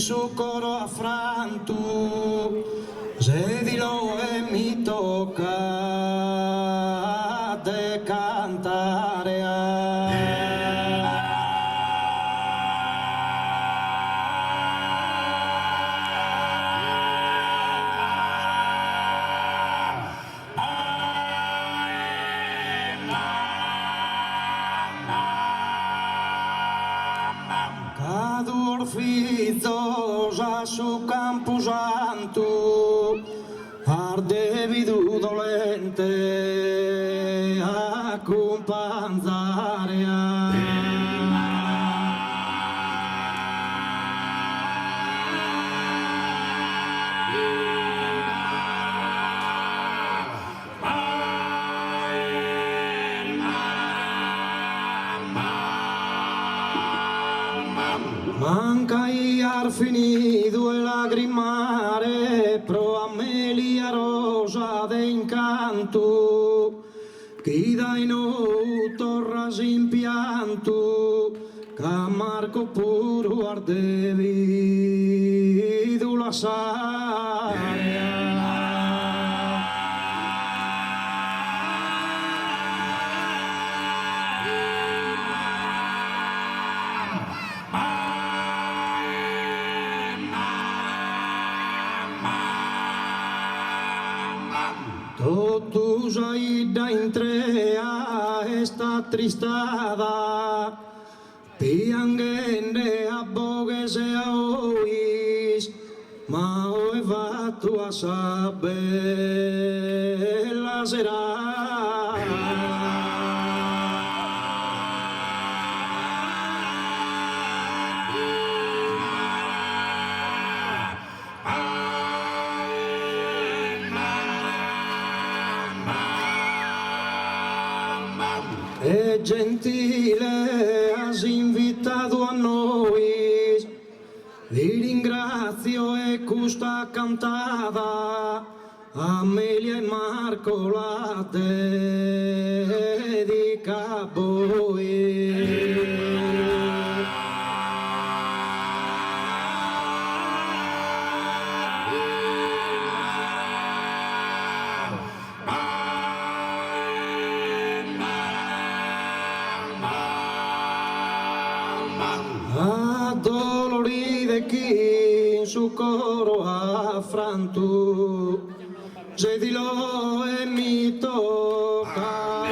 su coro affranto, se di lo e mi tocca de cantare Orfizzosa su Camposanto, ardevidu dolente a companzare manca iar finito e lagrimare pro Amelia Rosa de incanto chi dai no torras in pianto ca Marco puro ardevi du la saria Totus aida intrea esta tristada piangende a bogues e a ois ma oi va tu a saber la será E gentile has invitato a noi, vi ringrazio e questa cantata Amelia e Marco la dedica a voi. A dolorire chi in su coro affranto, se di lo e mi tocca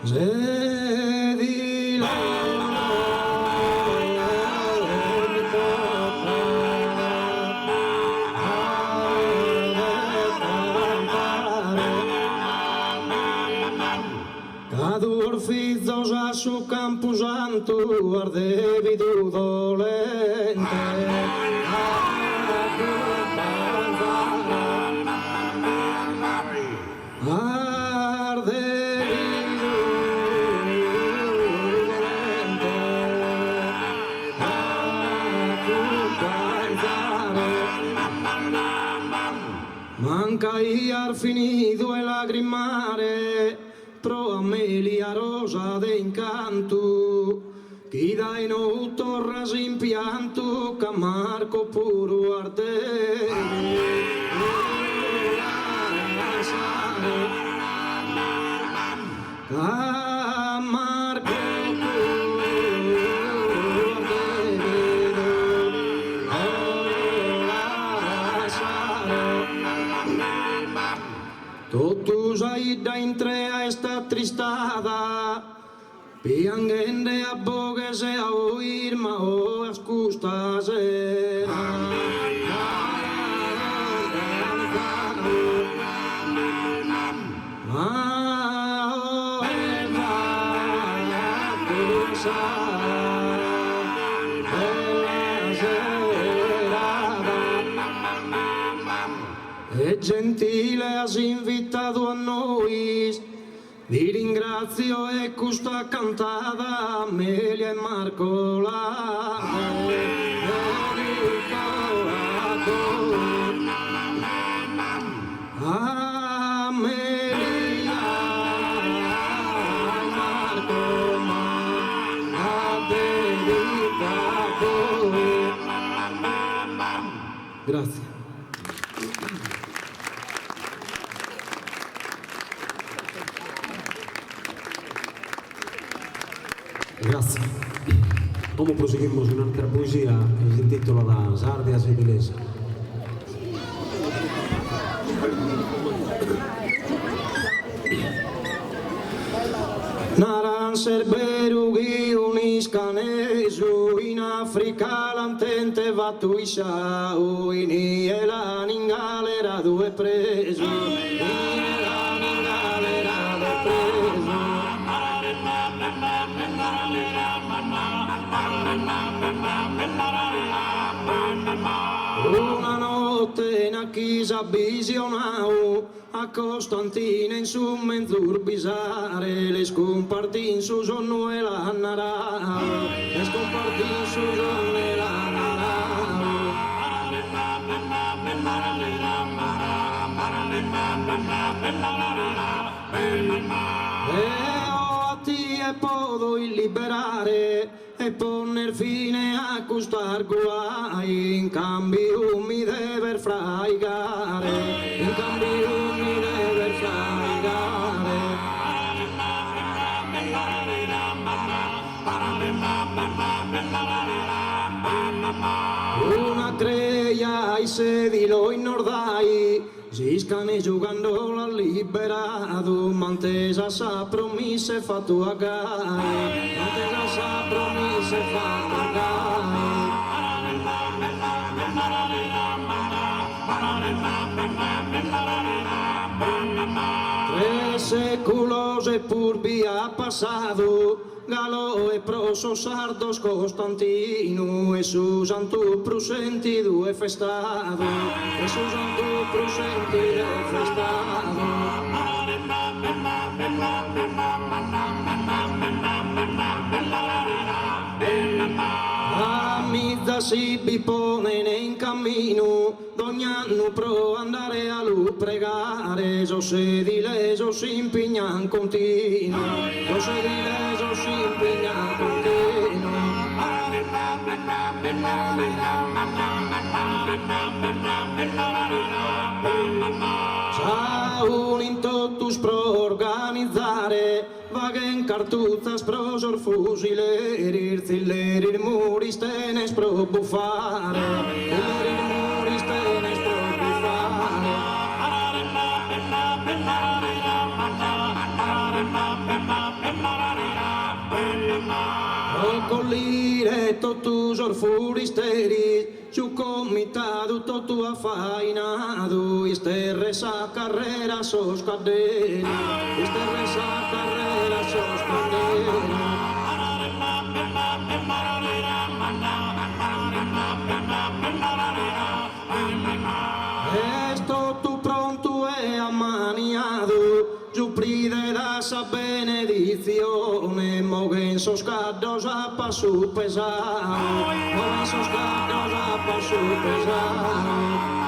se di lo Orfizzosa su Camposanto ardevi du dolente manca iar finito e lagrimare pro Amelia Rosa de incanto chi dai no torras in pianto ca Marco puro ardevi ca Marco Totus aida intrea esta tristada piangende a bogues e a oír ma o as custas E gentile has invitato a noi, vi ringrazio e questa cantata Amelia e Marco la dedico a voi. Amelia Grazie. Grazie. Vamos proseguimos un'altra poesia che si intitola La Sardia Sedilesa. Naran serberugi uniscanesu in Africa l'antente vattu isau in Ielan in galera due preso in Ielan in galera due preso una notte in a chisa visionau a Costantina in su menzur bisare le scomparti in su sonno e la narà le scomparti in su sonno e la narà e podo liberare e poner fine a custar guai in cambio mi deve fraigare in cambio mi deve fraigare una creia i sedilo in nordai Giscane giocando la liberato, mantesa sa promise fatto a gai, mantesa sa promise fatto a gai. Tre seculose purbi ha passato, Galo e proso sardos Costantino e Susan tu prosenti due festado e Susan tu prosenti due festado a mezza si bipone in cammino ogni anno pro andare a lu pregare so se di leso si impegnan continuo so se di leso si impegnan continuo ciao in totus pro organizzare vaghen cartuzas pro sorfusileri zillerir muristenes pro buffare zillerir muristenes pro buffare pro collire totus orfuristeri su comitado totu affainato isterres a carrera sos caderi isterres a carrera sos caderi esto tu pronto e ammaniado giù pride da sa benedizione moguen sos caddos a passo pesao moguen sos caddos a passo pesao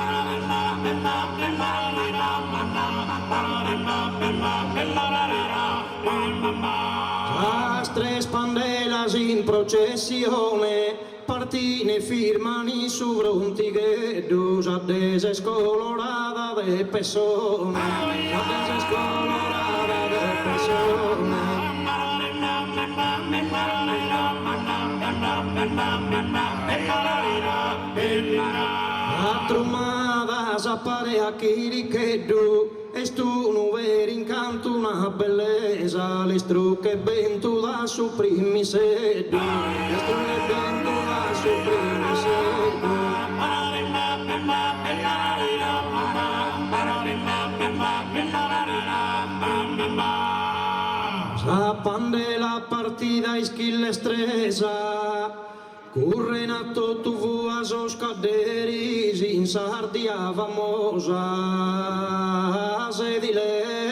las tres pandelas in processione partine firmani su brontighedos a desescolorada de persone a desescolorada de persone atrumadas appare a chiricheddu estu nu veri incanto una bellezza l'estru che vento da su primi seddu l'estru che vento da su primi seddu Zappande la partita ischille stresa Curren a totu vuas os caderis in Sardia famosa sedilesa.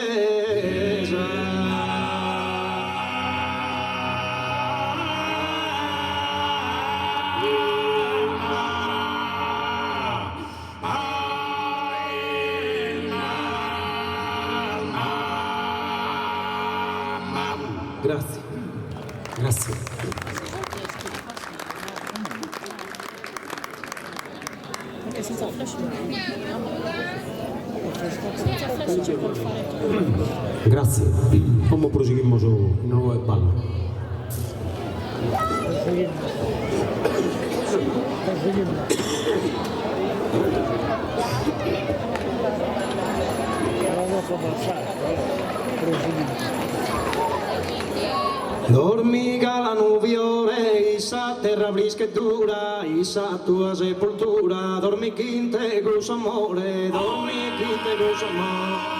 Grazie, grazie. Senza flash. Grazie. Come proseguimos in nuovo ballo? Dormiga la nuviore, isa terra brischettura, isa tua sepoltura, dormi quinte gus amore, dormi quinte gus amore.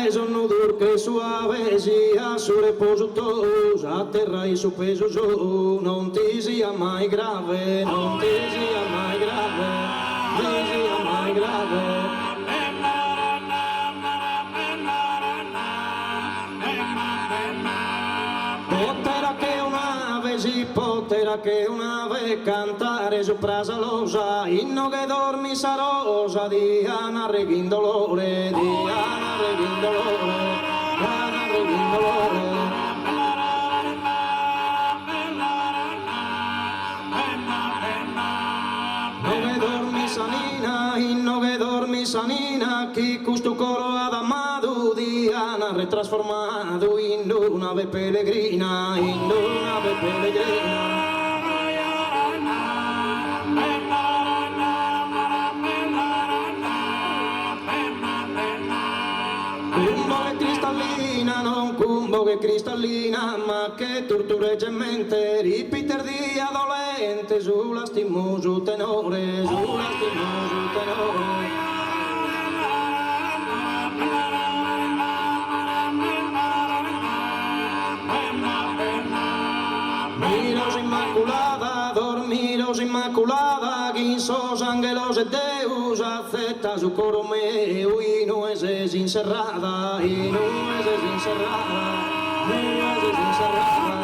Sonno dur che suave sia su riposo tu, a terra e su peso giù, non ti sia mai grave, non ti sia mai grave, non ti sia mai grave. Potera che un'ave cantare su prasalosa, inno che dormi sa rosa, Diana reghin dolore, Diana reghin dolore, Diana reghin dolore. No che dormi sanina, inno che dormi sanina, chi custo coro ad amado, Diana retrasformado in un'ave pellegrina, in un'ave pellegrina. Non cumbo che cristallina, ma che tortureggia in mente, ripeter di adolente, su lastimoso tenore, su lastimoso tenore. Dormiros immaculada, quin sos ángelos de Deus, acepta su coro meu, y no es encerrada, y no es encerrada, no es encerrada.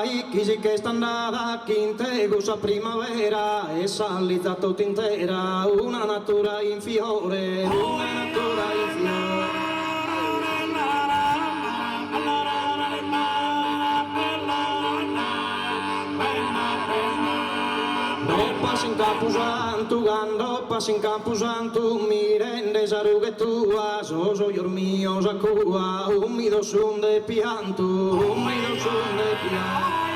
E chi si che sta andata, chi integusa primavera, e salita tutta intera, una natura in fiore, una natura in fiore. No passi in Camposanto, mi rende sarughe tua, so io mio sacua, umido son de pianto, umido son de pianto.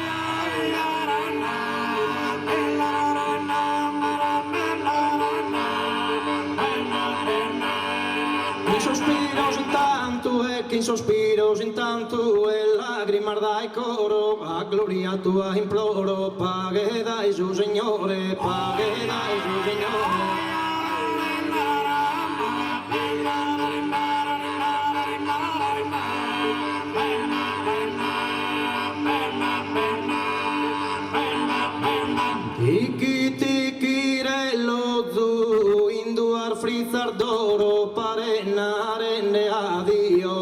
Che in sospiros intanto e lagrimar dai coro, a gloria tua imploro, paghe dai su Signore, paghe dai su Signore. Tiki tiki rello zu, induar frizzar d'oro, parenare ne adio.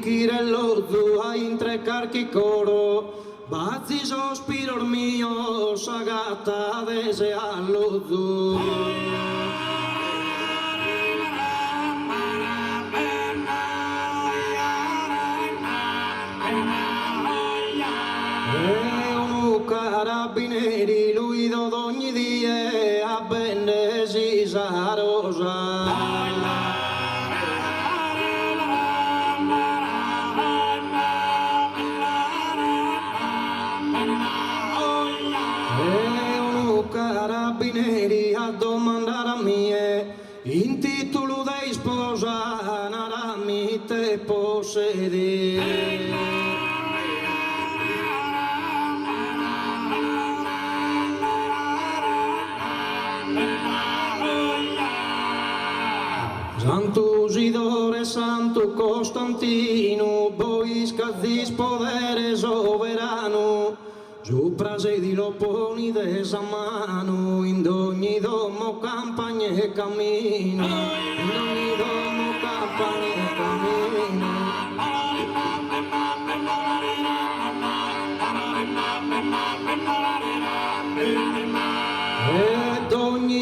Tirello zu a intrecar chi coro, bazzi sospiror mio, sagata deseallo zu. E un carabinieri lui d'ogni die a bendesi sa rosa. Carabinieri a domandare a mie in titolo di sposa narami te possedere. Santo Isidore, Santo Costantino, voi scazzis podere soverano, giù prasedi lo poni desa mano, in ogni domo campagne e cammino, in ogni domo campagne e cammino.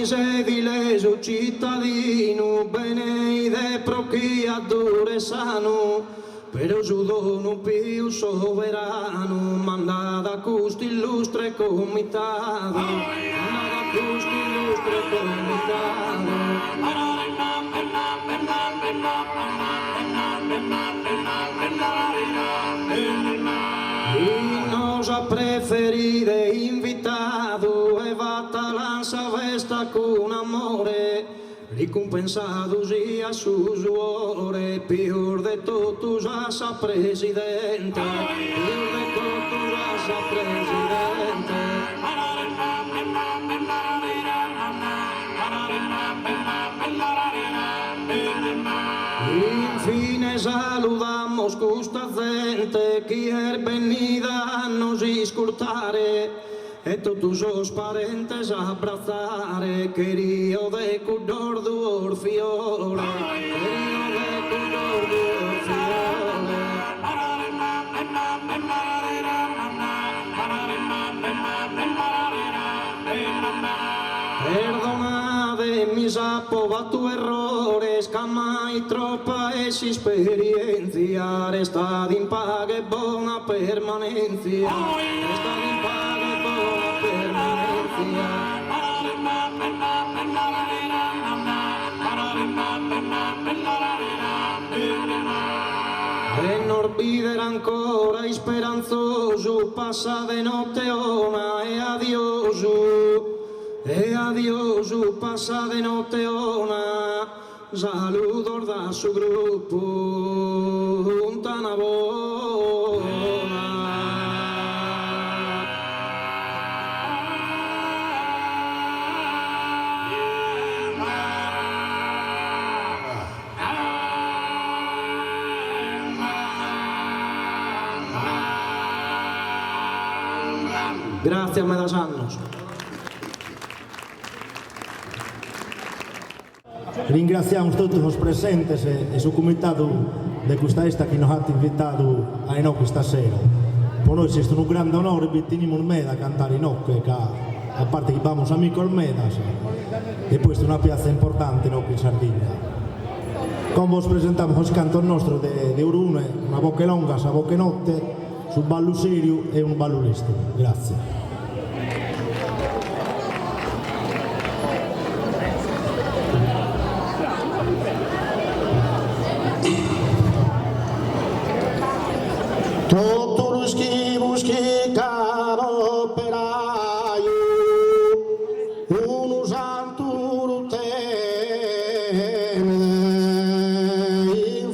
mise di leso cittadino, bene de prochi adore sano, però giudono più soverano, manda da custi illustre comitado, manda da custi illustre comitado. Y nos ha preferido invitado e batalanza vesta con amore, ricompensados y a su suore, peor de todos a sa presidente, peor de todos a sa presidente. Infine saludamos custa gente que er venida a nos escurtare e todos os parentes a abrazare, querío de cudor do orfiore, querío de cudor do orfiore. Perdonade mis approvato errores, camai troppa esperienza, resta in paga e buona permanencia, resta in paga e buona permanencia. E non olvidare ancora speranzoso, passa de notte ona e adioso, passa de notte ona, saludos da su gruppo, una buona. Grazie a Medas Annos. Ringraziamo tutti os presentes e su comitato de questa esta che nos ha invitato a Enoch stasera. Per noi è stato un grande onore venimos Meda a cantare Enoch, a parte che vamos amico al Medas, e questa è una piazza importante Enoch in Sardegna. Come vos presentamos os cantos nostros de Urune, una bocca longa, sa bocca notte, su ballo serio e un ballo listo. Grazie. Todos que buscar operaio, uno santo teme in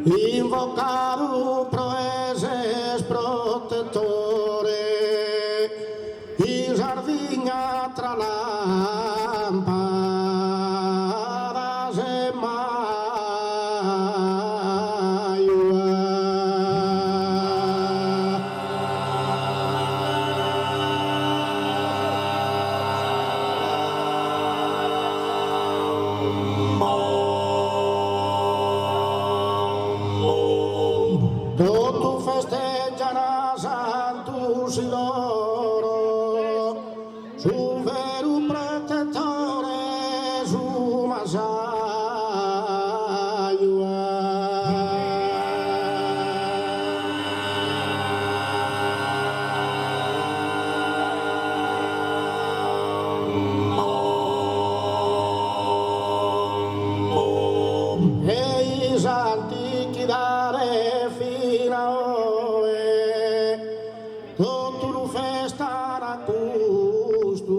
invocado proezes protettore in Sardegna tra lampadas e Tutto festeggiano santo Siloro, su vero protettore, su Masaio. E i santi chi dare fino a tutto lo festa raccusto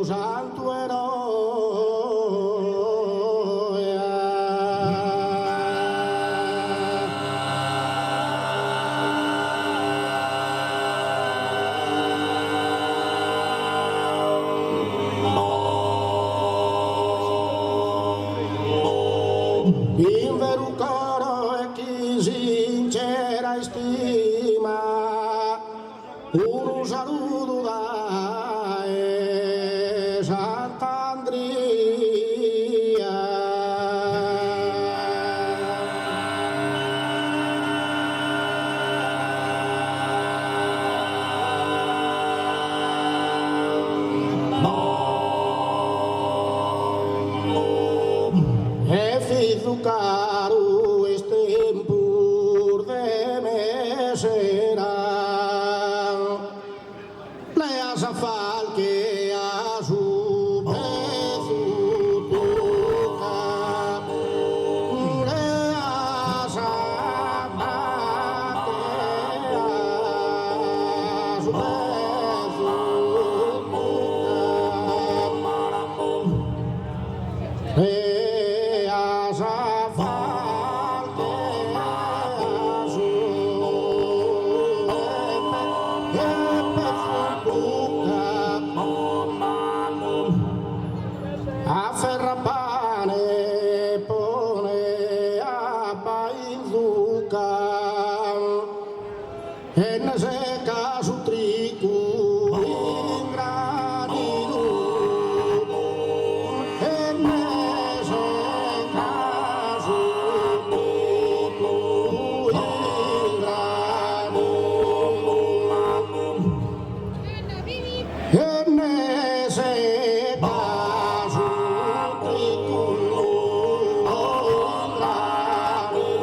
santo eroe. In vero coro e chi sincera stima un saluto da Sant'Andrea. E fizu caro estempur de mesera, le asafal que a su pezu toca, le asafal que a su pezu toca. E asafal que a su afferra pane, pone a painzuca, e ne seca su trigo in granito, e ne seca su trigo in granito. E ne seca su trigo in granito.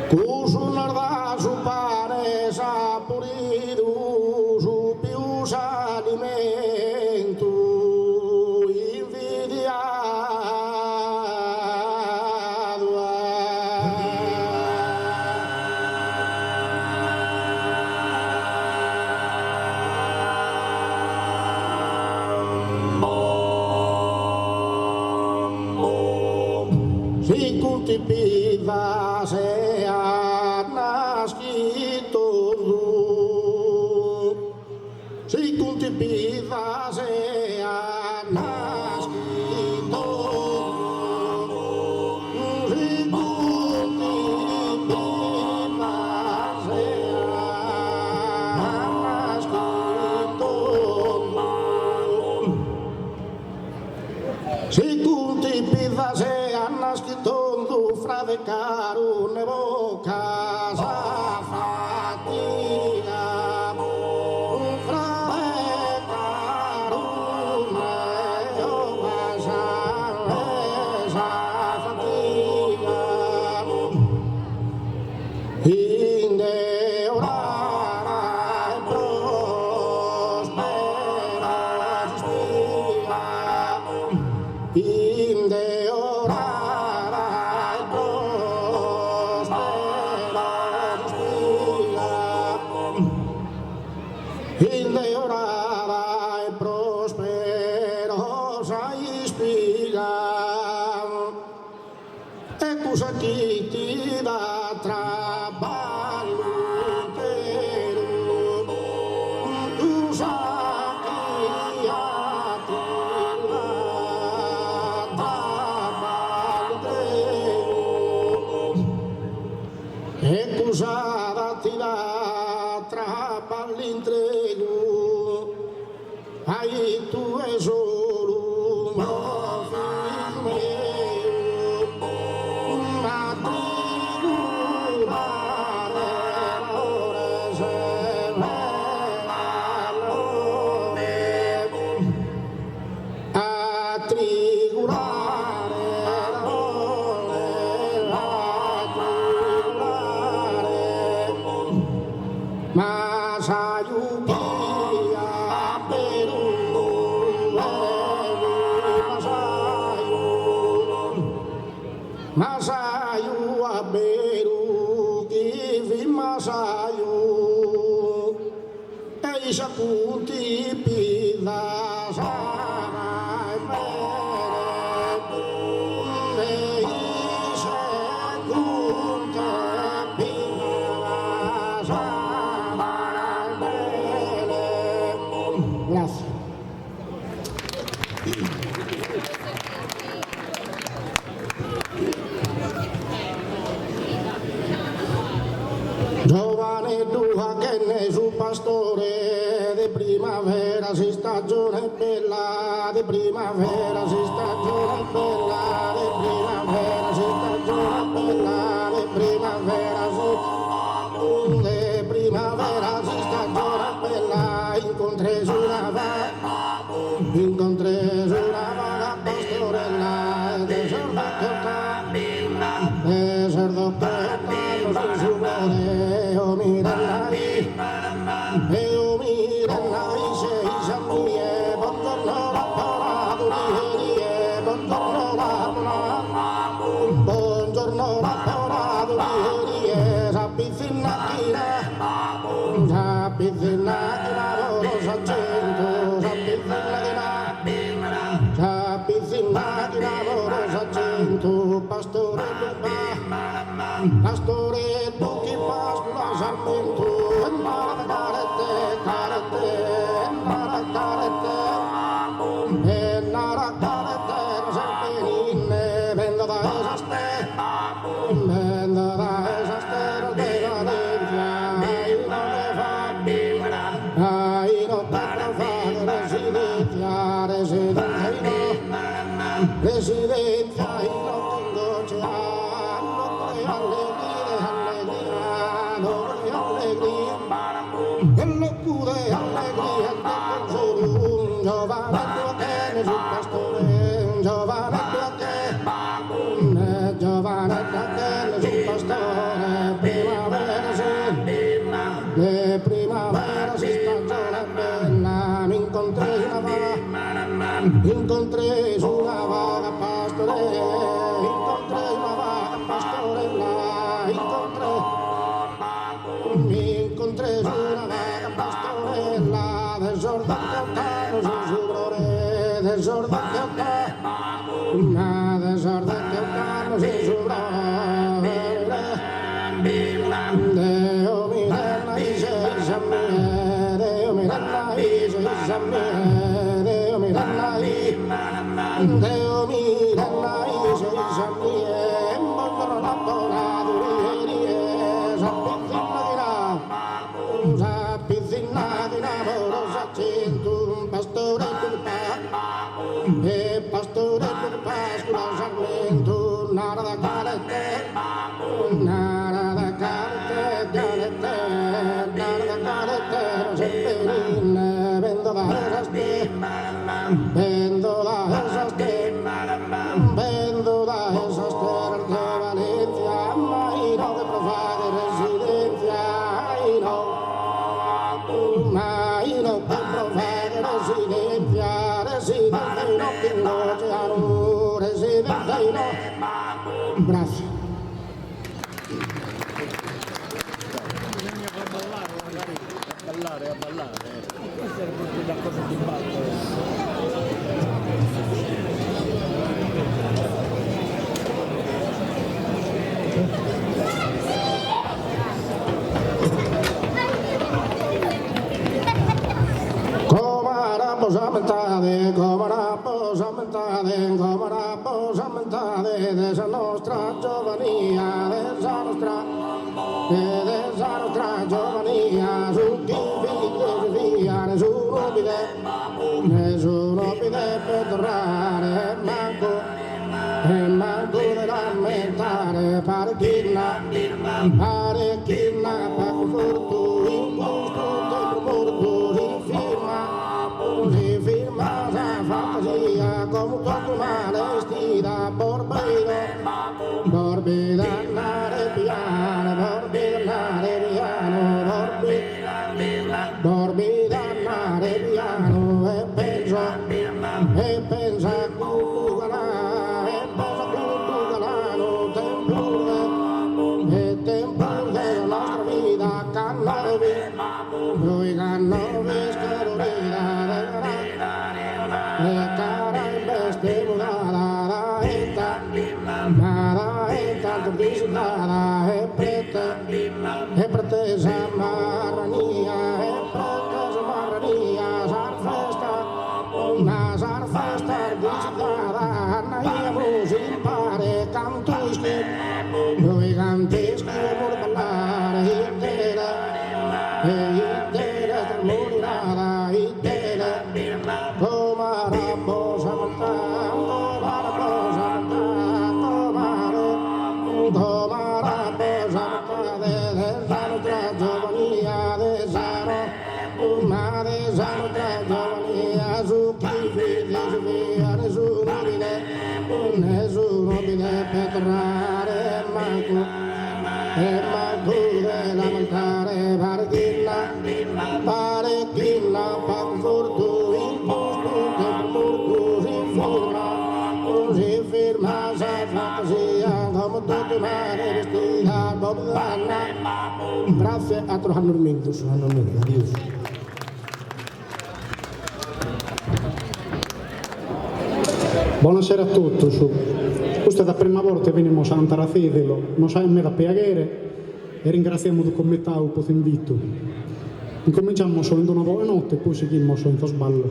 Cusu narda su pane saporido, su più s'alimento invidiato. Si cultiva se ha nascito, si cultiva se ha nascito, si cultiva se ha nascito. Si tutti pizza se hanno scritto un frate caro ne boca sa fatica, un frate caro ne boca sa fatica, in de orara e prospera si spia. In de orara e prospera si spia. In de orara e prospero si spia. E cosa chi ti dà traballo intero, tu sai chi ha ti e cosa ti dà tra l'intrego, ai tu è solo un figlio mio, una tribunale ore se l'allore, a tribunale ma sayukia Peru, masayu aberu kivi masayu eisa kuti pida sarai mere eisa kunta pida sarai mere. Grazie. Giovane Duha che ne su pastore di primavera si stagione bella, di primavera si stagione bella, di primavera si stagione bella, di primavera si stagione bella, incontré una vaga pastorella, de cerdo che non si vuole, o mirella lì, e o mirella lì, sei Giannie, buongiorno la paradurie, buongiorno la paradurie, sappizzina china, loro s'accento, sappizzina china, loro s'accento, pastore tu chi pascola sarmento, carete, serpenine, vendo da esaste, de Valencia, ai no per fare residencia, y no tengo de primavera si stagione bella, mi incontré una vaga pastorella, mi incontré una vaga pastorella, del sordo che ottano su subrore, del sordo che ottano, del sordo che ottano su subrore, Deo mirella i sei sammie, Deo mirella i sei sammie, Deo mirella i sei sammie, buongiorno la paradurie, sappizzina di lavoro s'accento, un pastore di pascola sarmento, nara da carete, serpenine, vendo da esas terras de Valencia, mai no de profane residencia, mai no de profane residencia, y no tengo chiaro, residencia y no. Gracias. A ballare, questa era proprio la cosa di ballo. Come una posamentade dessa nostra giovania, dessa nostra giovania, su chi figli via, nessuno vide per tornare, e manco di lamentare, pare china, per furto, in gusto, morto, si firma la fantasia, come tutto male stida, morbida, andare piano, e pensa tutto galano, tempo della nostra vita, noi cannovi scarorita, cara in bestia mudata, tanto disudata, e pretesa marrania, sar festa disudata, andiamo si impare, canto noi canti per ballare, e mancure lamentare parecchina per furto il posto che morto si forma così firma sa fantasia come tutti mare vestita bobana grazie a Trohanur Mintus adios. Buonasera a tutti. Questa è la prima volta che veniamo a Santarafedelo, non sappiamo da piacere e ringraziamo il comitato per l'invito. Incominciamo solo in una buona notte e poi seguiamo solo in sballo.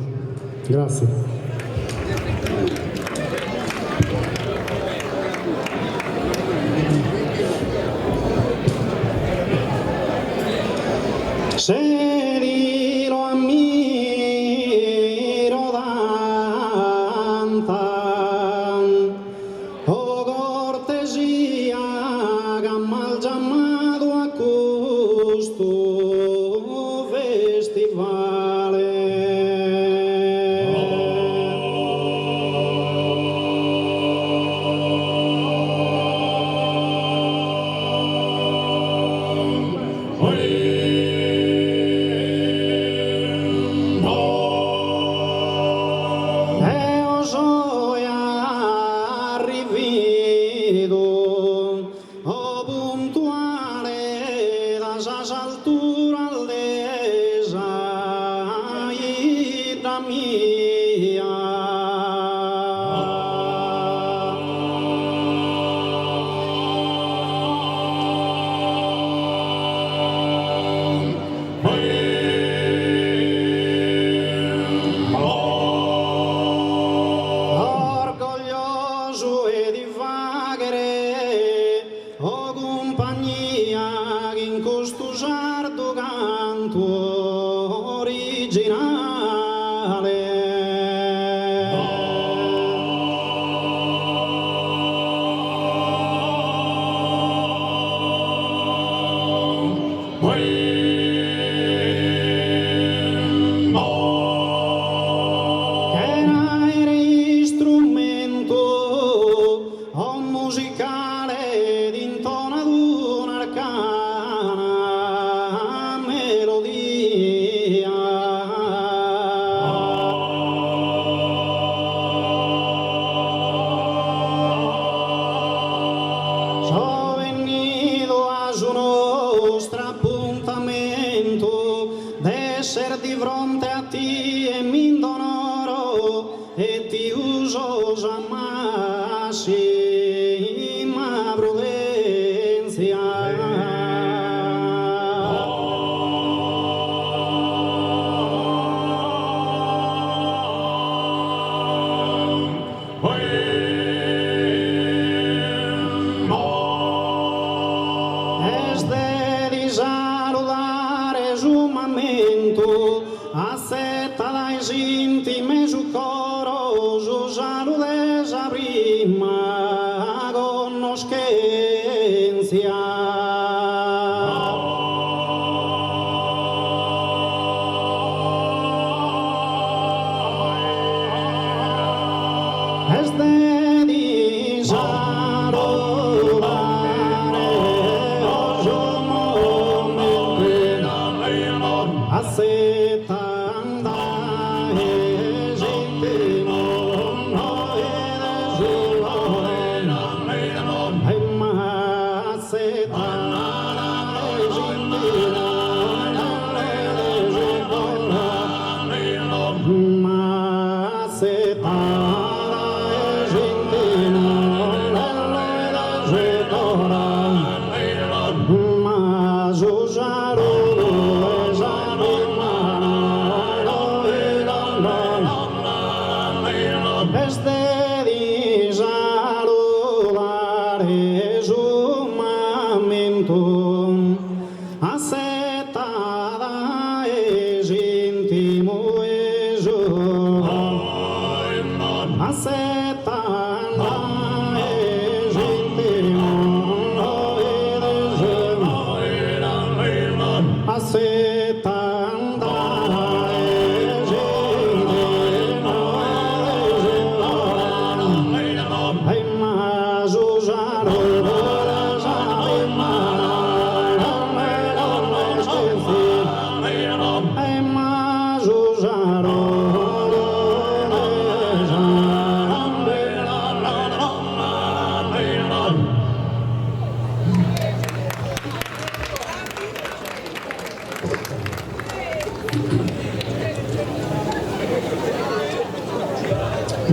Grazie. Se lo ammiro tanta, o cortesia che mal chiamato a questo festivale.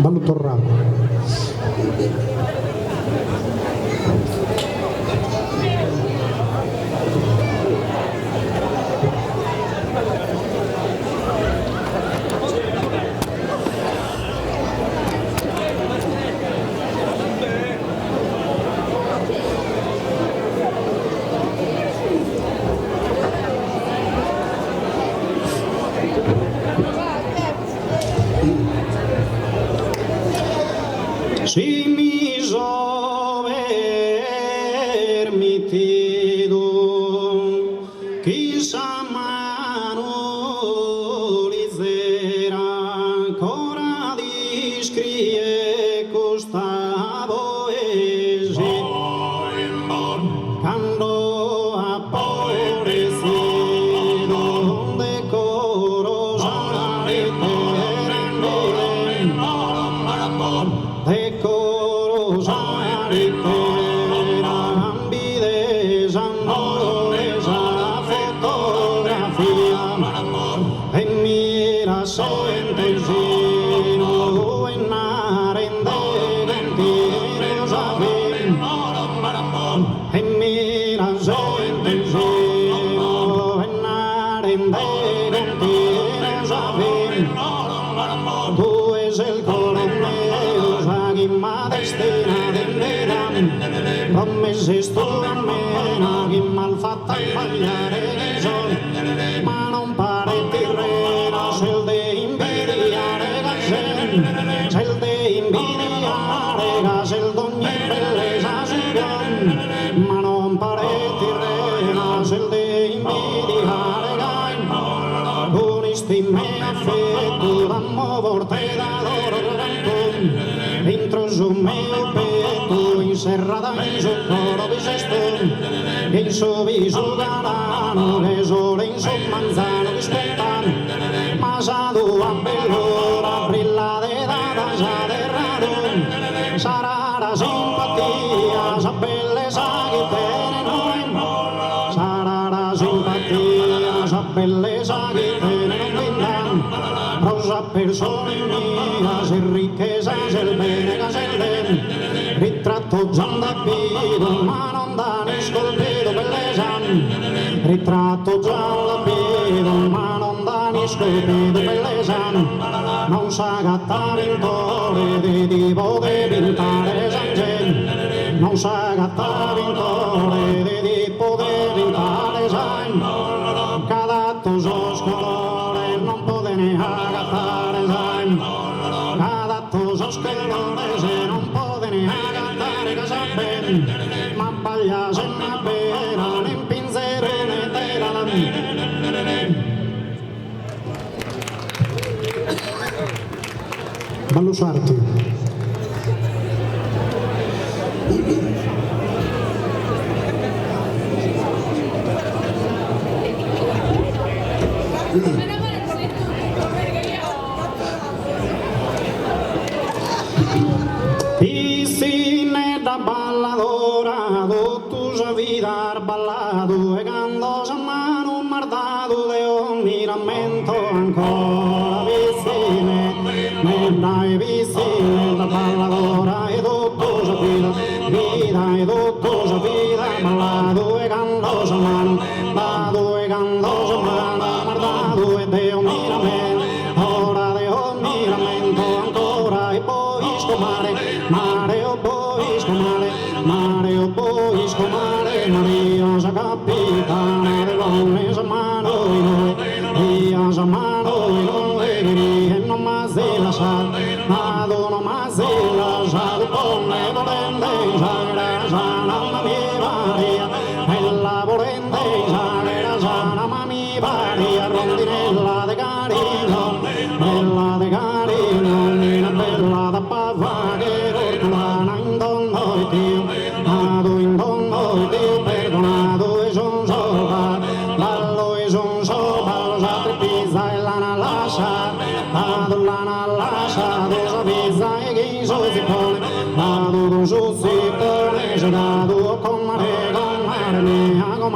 ballo torrato. Si mi so permitido, chissà mano leggera, ancora di scrivere questa poesia, quando a poesia decoro decoro ambidesa amorosa fotografia e mira sentensino e narende gentino sapin e mira sentensino e narende gentino sapin tu es el colomero ma destina d'enveram promeses tu a mena che mal fatta sbagliare che son ma non pare tirrena se il de invidiare che se il de invidiare che se il d'ogni bellezza si pian ma non pare tirrena se il de invidiare che con isti me affetto d'ammo vorte d'adoro dentro su mio petto inserrata in su coro bisesto in su viso galano le sole in su manzano che spettano ma sa tua bellura brillate da casa del rado sarà la simpatia sa bellezza che tiene noi sarà la simpatia sa bellezza che tiene noi rosa persone mia se ricchezza se il bene che se il bene ritratto giandapido ma non da ne scolpito bellezza ritratto giandapido ma non da ne scolpito bellezza non sa gattare in tore di tipo di pintare sangen non sa gattare in tore di tipo di pintare sangen cada tos colores non potene agattare sangen cada tos colores non potene agattare che sappen ma baglia se ma bera in pinzerone tela la ballo sarti. Piscine da balladora, tu sa vida ballado e quando sa mano mardado de un miramento ancora vicine, me dai vicine da balladora e tu sa vida e tu sa vida ballado e quando sa mano ballado e quando sa mano mardado e de un miramento ora de un miramento ancora e poi scomare mare o poi scomare mare o poi scomare Maria sa capitana de donne sa mano in noi Maria sa mano in noi e non más de la sal nado no más de la sal ponne volende sa sana mami Maria e la volende sa sana mami Maria rondinella de carino bella de carino nina bella da pavare ortolana in donno di Dio nado in donno di Dio perdonato e son soba ballo e son soba lo sa trepizza e lana lascia nado lana lascia dosa pizza e chi so si pone nado con su si pone se nado con mare mia con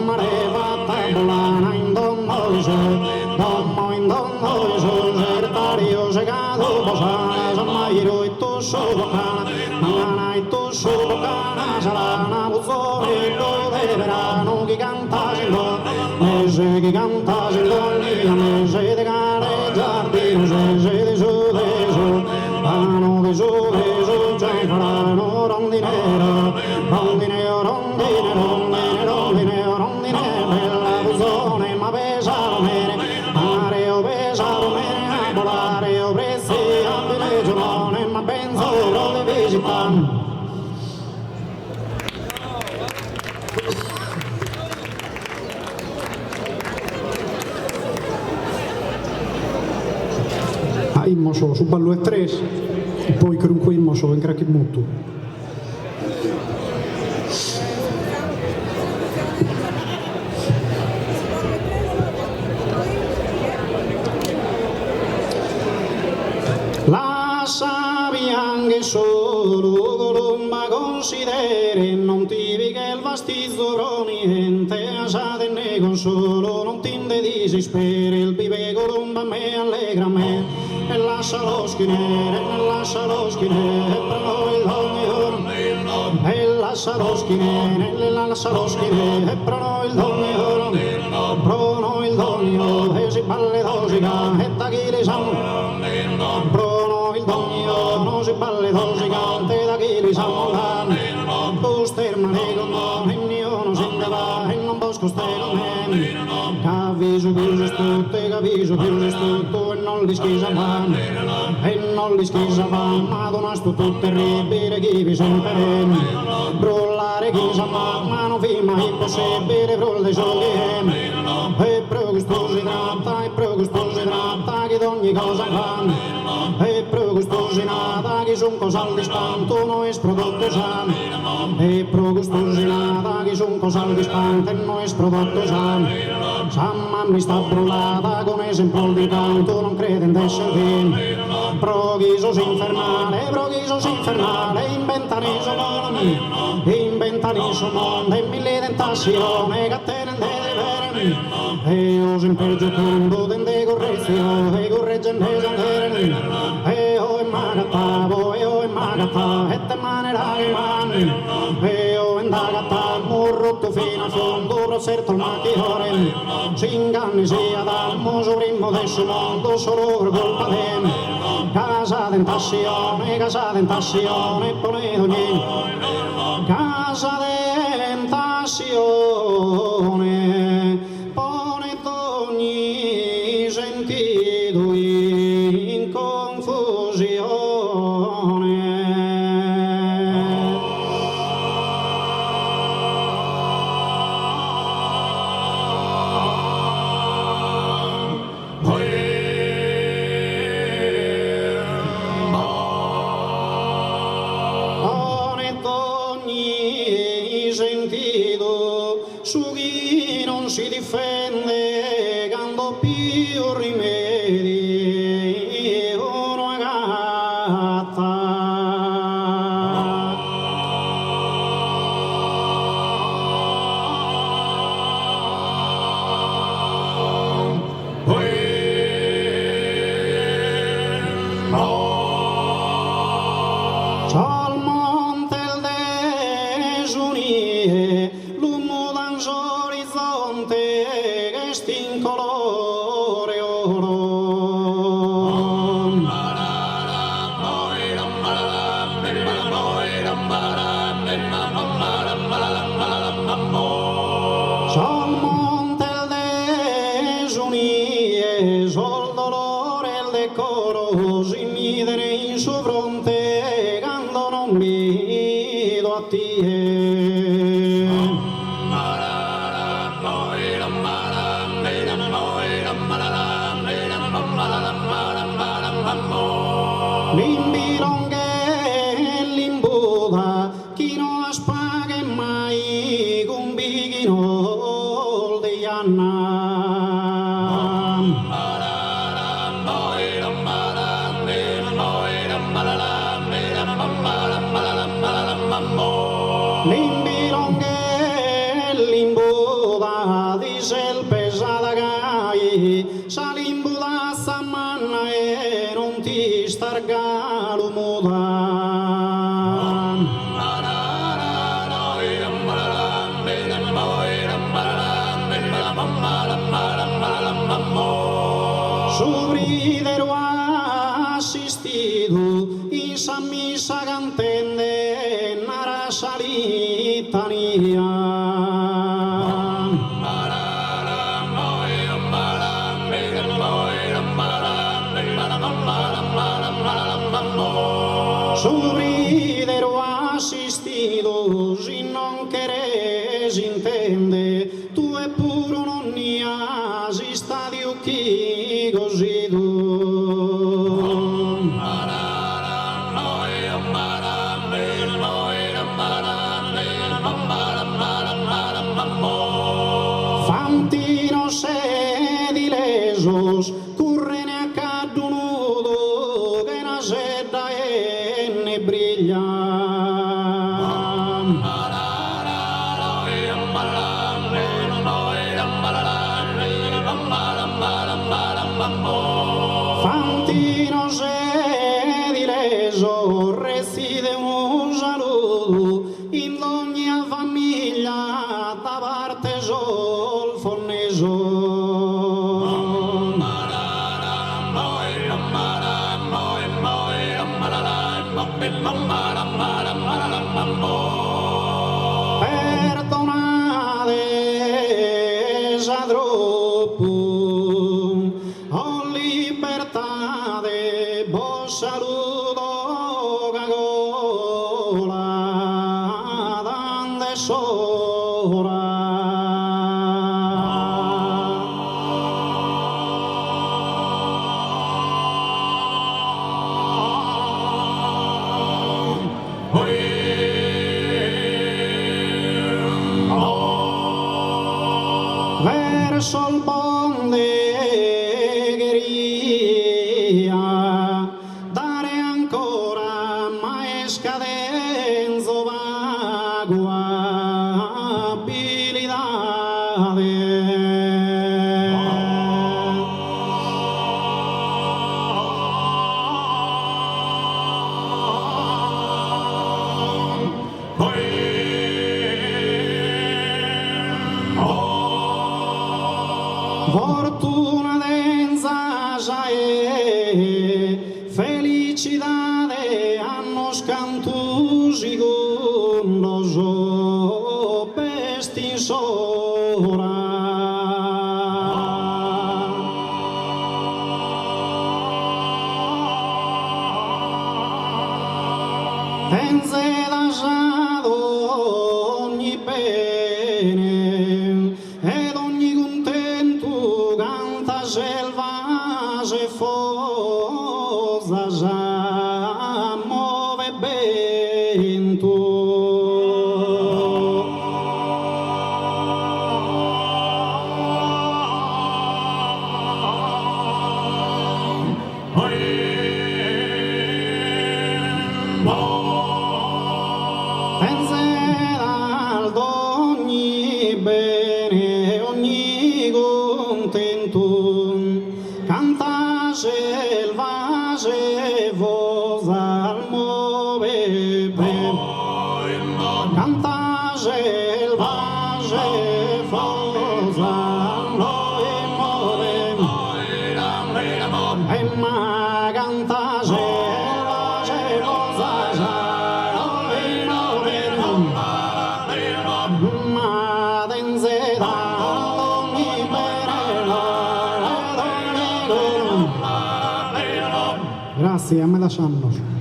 mare fatta bolana in donno di so domo in donno di so sertario sarà buzzone lo verano chi canta mese chi canta sintonia mese di care giardino mese di su vanno di su già faranno rondinero bella buzzone ma pesano bene mareo pesano bene a volare o prezzi abile giornone ma penso lo di visitare. Immoso su ballo e tre e poi comunque immoso in crack mutu. La sabbia anche solo colomba consideri non ti vi che il vastizzo niente asate ne consolo non ti desisperi il bibe colomba me allegra me e lascia lo schinere, per noi l'ogni e lascia lo schinere, per noi l'ogni pro noi l'ogni e si balle dosica, e tagli siamo, pro noi l'ogni non si balle dosica, e tagli siamo, tu stermane con noi, io non si va, e non bosco stai con me, capisco più se tutte, capisco più se tutto, e non li schisa mai. E non li schisa ma donasto tutto terribile chi vi sempre brullare chi sa ma non vi mai possibile brulle soldi e pregusto si tratta che d'ogni cosa fa e pregusto si nata che son cosal di spanto no es prodotto san e pregusto si nata che son cosal di spanto no es prodotto san Samma mi sta brullata con esempio di tanto non crede in essere proghisos infernale inventano su mondo e mille tentazioni che tenen di vere e os impeggio tutto dende correzione e correggende sandere e o magata e te manerai mani e o indagata morrotto fino a fondo proserto il macchiore si inganni sia dal muso primo del suo mondo solo per colpa di casa tentazione pone ogni casa tentazione pone ogni sentito in confusione. Su chi non si difende, quando più rimedi, uno agatta. Al monte il desunie, orizzonte che stin colore oro sol monte il desunie sol dolore il decoro si midere in suo fronte quando non mido a te. L'imbilonghe e l'imbuda, chi non spaghe mai, con bighino di Anna. L'imbilonghe e l'imbuda, dice il pesata gai, sa l'imbuda sta manna e non ti starga lo muda. Subridero assistido in sa missa cantende nara salitania. Subridero assistidos e non queres intende, tu e puro non ne has stadio chi cosido. Fantino sedilesos, currene a caddo nudo, che na sedda e ne briglia. Fantino sedileso, recide un saludo in ogni famiglia da parte sol forneso. Perdonate sa troppo, ho libertade, vos saluto cagola dande sora. Verso il ponte queria dare ancora ma è scadenzo vago abilitade. Fortuna densa già è, felicitade hanno scantusi con lo so pesti sora. Tenze lasciato ogni bene ed ogni contento canta selvaggia fosa già muove vento. Penserà ogni bene, ogni contento, canta selvaggia voce al muove vento, canta selvaggia voce al muove vento, e ma canta selvaggia voce ma denzeda ogni bene. Grazie, a me lasciamo.